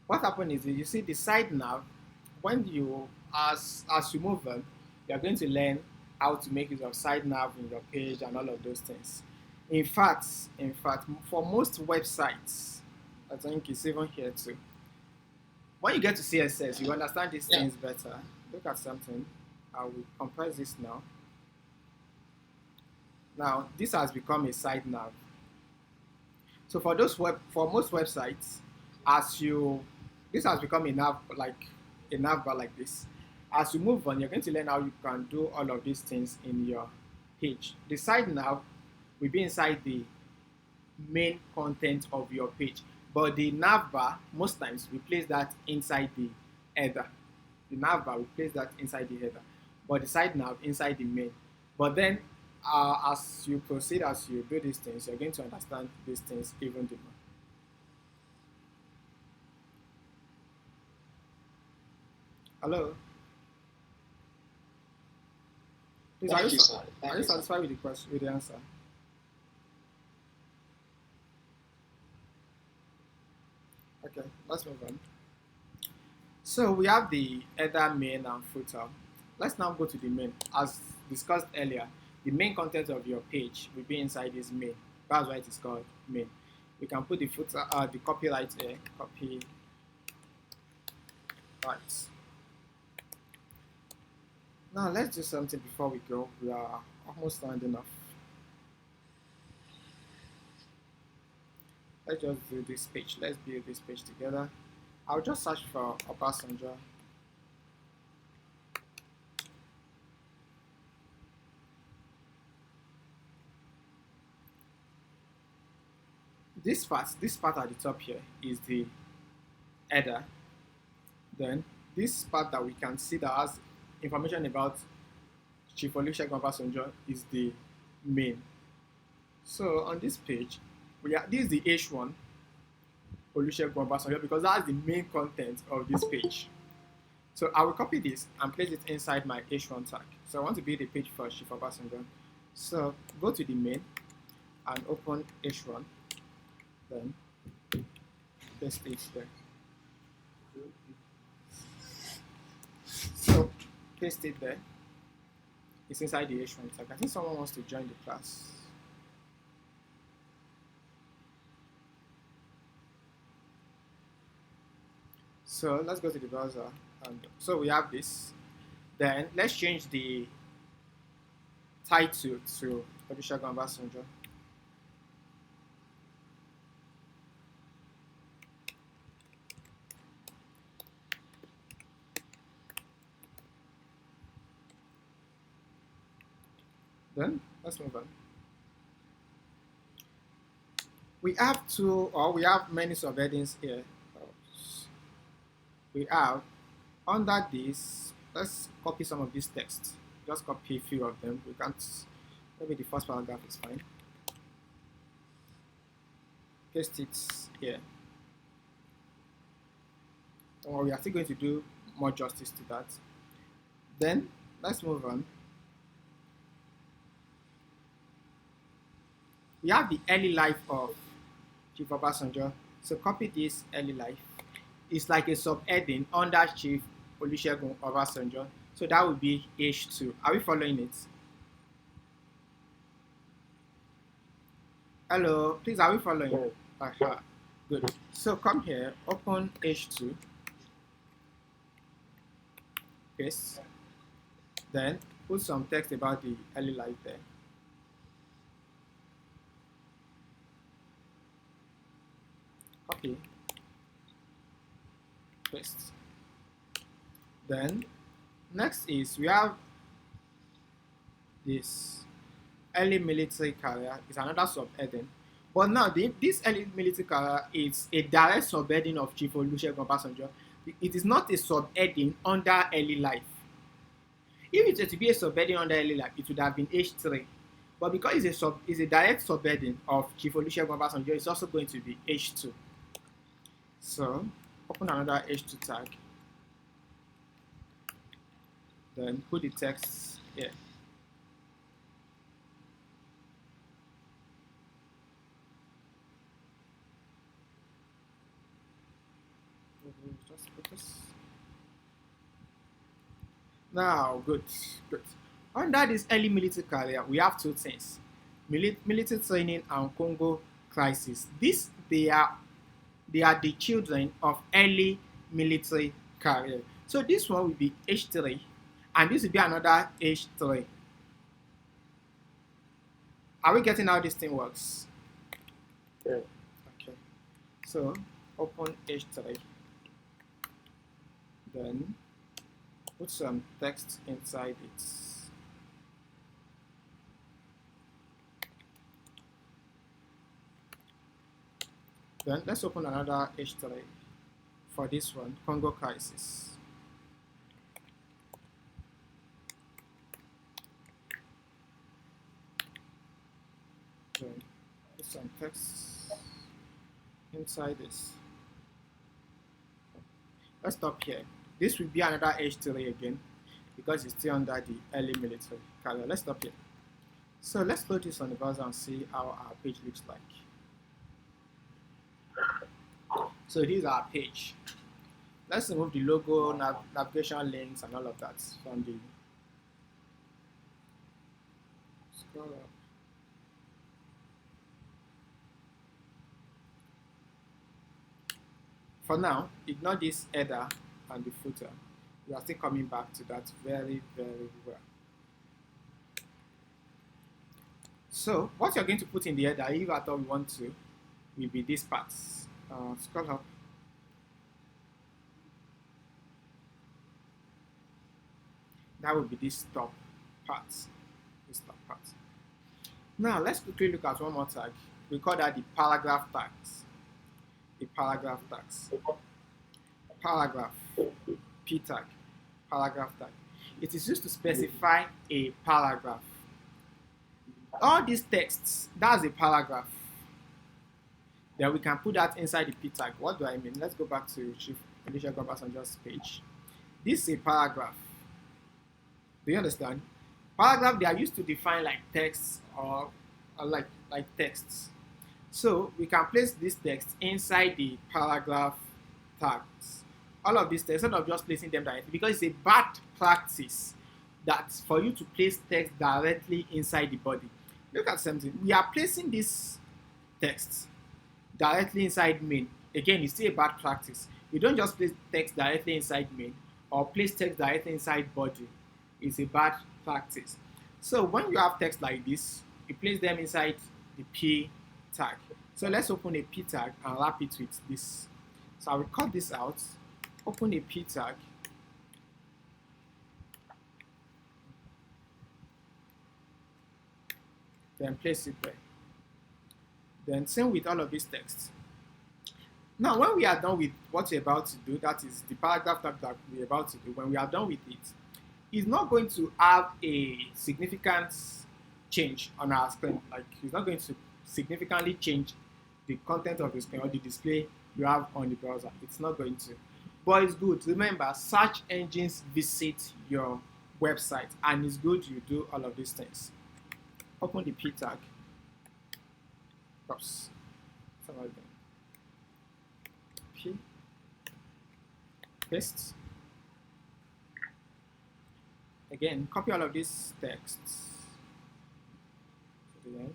What happened is you see the side nav. When you as you move on, you are going to learn how to make use of side nav in your page and all of those things. In fact, for most websites, I think it's even here too. When you get to CSS, you understand these Yeah. things better. Look at something. I will compress this now. Now this has become a side nav. So for most websites, this has become a nav bar like this. As you move on, you're going to learn how you can do all of these things in your page. The side nav will be inside the main content of your page, but the nav bar most times we place that inside the header. The nav bar we place that inside the header, but the side nav inside the main. But then as you proceed, as you do these things, you're going to understand these things even more. Hello? Please, Thank you, sir. are Thank you you, sir. satisfied with the question, with the answer? Okay, let's move on. So we have the header, main, and footer. Let's now go to the main. As discussed earlier, the main content of your page will be inside this main. That's why it is called main. We can put the footer, the copyright here. Copy. Right. Now let's do something before we go. We are almost rounding off. Let's just do this page. Let's build this page together. I'll just search for Obasanjo. This part at the top here is the header. Then this part that we can see that has information about Chief Olusegun Obasanjo is the main. So on this page, this is the H1 Olusegun Obasanjo because that's the main content of this page. So I will copy this and place it inside my H1 tag. So I want to build a page for Chief Obasanjo. So go to the main and open H1. Then paste it there. So paste it there. It's inside the H1 tag. I think someone wants to join the class. So let's go to the browser. And so we have this. Then let's change the title to Olusegun Obasanjo. Then let's move on. We have we have many subheadings here. We have under this, let's copy some of these texts. Just copy a few of them. We can't, maybe the first paragraph is fine. Paste it here. Or we are still going to do more justice to that. Then let's move on. We have the early life of Chief Obasanjo. So copy this early life. It's like a subheading under Chief Olusegun Obasanjo. So that would be H2. Are we following it? Hello, please, are we following? Good. So come here, open H2. Paste. Then put some text about the early life there. Copy. Paste. Then next is we have this early military career is another subheading, but now this early military career is a direct subheading of Chief Olusegun Obasanjo. It is not a subheading under early life. If it were to be a subheading under early life, it would have been H3. But because it's a direct subheading of Chief Olusegun Obasanjo, it's also going to be H2. So open another H2 tag. Then put the text here. Just put this. Now, good. Under this early military career, we have two things: military training and Congo crisis. They are the children of early military career. So this one will be H3, and this will be another H3. Are we getting how this thing works? Yeah. Okay. So open H3. Then put some text inside it. Then let's open another H3 for this one, Congo crisis. Then put some text inside this. Let's stop here. This will be another H3 again because it's still under the early military career. Let's stop here. So let's load this on the browser and see how our page looks like. So this is our page. Let's remove the logo, navigation links, and all of that from the scroll up. For now, ignore this header and the footer. We are still coming back to that very, very well. So what you're going to put in the header, if at all we want to, will be these parts. Scroll up. That will be this top part. Now let's quickly look at one more tag. We call that the paragraph tags. The paragraph tags. Paragraph, P tag, paragraph tag. It is used to specify a paragraph. All these texts, that's a paragraph. Then we can put that inside the P tag. What do I mean? Let's go back to Chief Olusegun Obasanjo's page. This is a paragraph. Do you understand? Paragraph, they are used to define like texts or like texts. So we can place this text inside the paragraph tags. All of these text, instead of just placing them directly, because it's a bad practice that for you to place text directly inside the body. Look at something. We are placing this text directly inside main. Again, it's still a bad practice. You don't just place text directly inside main or place text directly inside body. It's a bad practice. So when you have text like this, you place them inside the P tag. So let's open a P tag and wrap it with this. So I will cut this out, open a P tag, then place it there. Then same with all of these texts. Now, when we are done with what we're about to do, that is the paragraph tag that we're about to do, when we are done with it, it's not going to have a significant change on our screen. Like, it's not going to significantly change the content of the screen or the display you have on the browser. It's not going to. But it's good. Remember, search engines visit your website, and it's good you do all of these things. Open the P tag. Oops. P. Paste. Again, copy all of these texts to the end.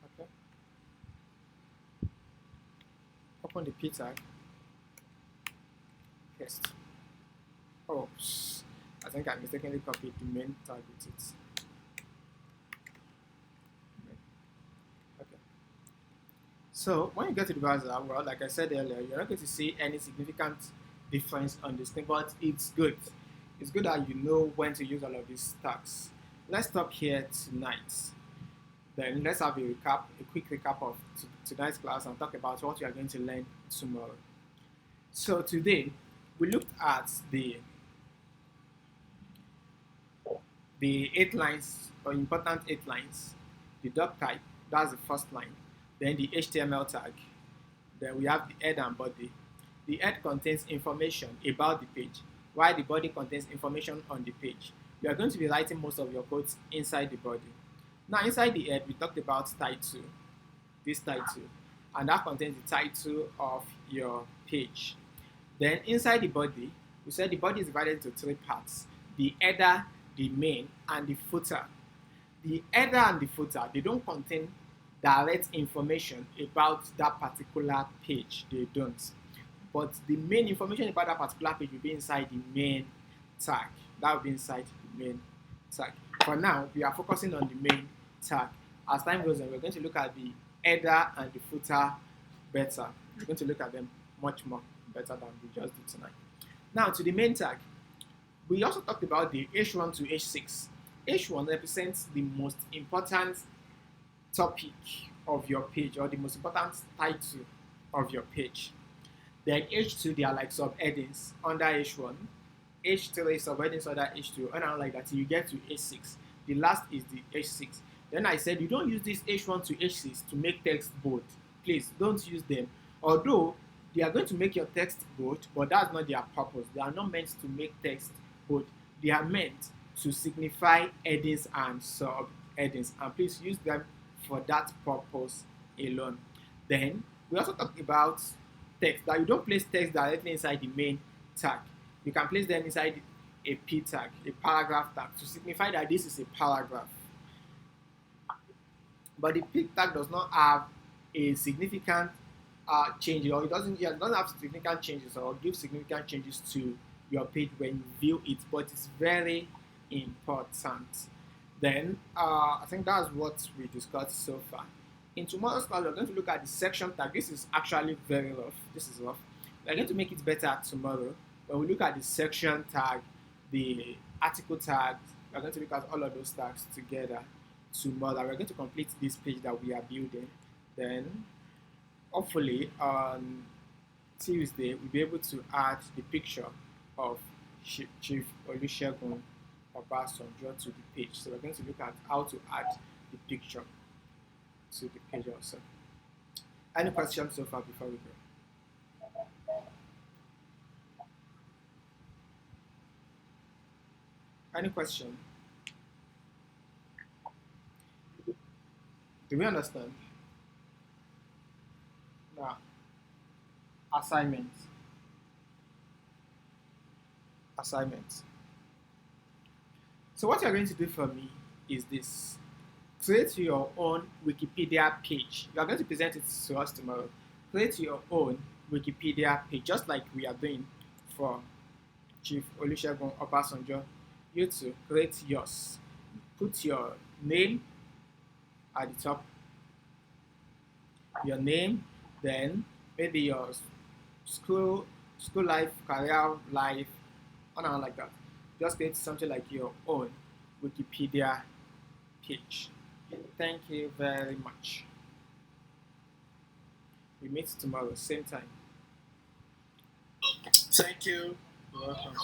Okay. Open the P tag. Paste. Oh, I think I mistakenly copied the main tag with it. Okay. So when you get to the browser, well, like I said earlier, you're not going to see any significant difference on this thing, but it's good. It's good that you know when to use all of these tags. Let's stop here tonight. Then let's have a quick recap of tonight's class and talk about what you are going to learn tomorrow. So today, we looked at the 8 lines, or important 8 lines, the doc type, that's the first line, then the HTML tag, then we have the head and body. The head contains information about the page, while the body contains information on the page. You are going to be writing most of your codes inside the body. Now inside the head, we talked about title, this title, and that contains the title of your page. Then inside the body, we said the body is divided into 3 parts: the header, the main, and the footer. The header and the footer, they don't contain direct information about that particular page. They don't. But the main information about that particular page will be inside the main tag. That will be inside the main tag. For now, we are focusing on the main tag. As time goes on, we're going to look at the header and the footer better. We're going to look at them much more better than we just did tonight. Now to the main tag. We also talked about the H1 to H6. H1 represents the most important topic of your page, or the most important title of your page. Then H2, they are like subheadings under H1. H3 subheadings under H2, and like that till you get to H6. The last is the H6. Then I said you don't use this H1 to H6 to make text bold. Please don't use them. Although they are going to make your text bold, but that's not their purpose. They are not meant to make text bold. They are meant to signify headings and subheadings, and please use them for that purpose alone. Then we also talked about text, that you don't place text directly inside the main tag. You can place them inside a P tag, a paragraph tag, to signify that this is a paragraph. But the P tag does not have a significant change, or it doesn't have significant changes or give significant changes to your page when you view it, but it's very important. Then I think that's what we discussed so far. In tomorrow's class, we're going to look at the section tag. This is actually very rough. This is rough. We're going to make it better tomorrow when we look at the section tag, the article tag. We're going to look at all of those tags together tomorrow. We're going to complete this page that we are building. Then hopefully on Tuesday we'll be able to add the picture of Chief Olusegun Obasanjo to the page. So we're going to look at how to add the picture to the page also. Any questions so far before we go? Any question? Do we understand? Now, assignment. Assignment. So what you're going to do for me is this. Create your own Wikipedia page. You are going to present it to us tomorrow. Create your own Wikipedia page, just like we are doing for Chief Olusegun Obasanjo. You too, create yours. Put your name at the top. Your name, then maybe your school life, career life, and like that. Just create something like your own Wikipedia page. Thank you very much. We meet tomorrow, same time. Thank you. You're welcome.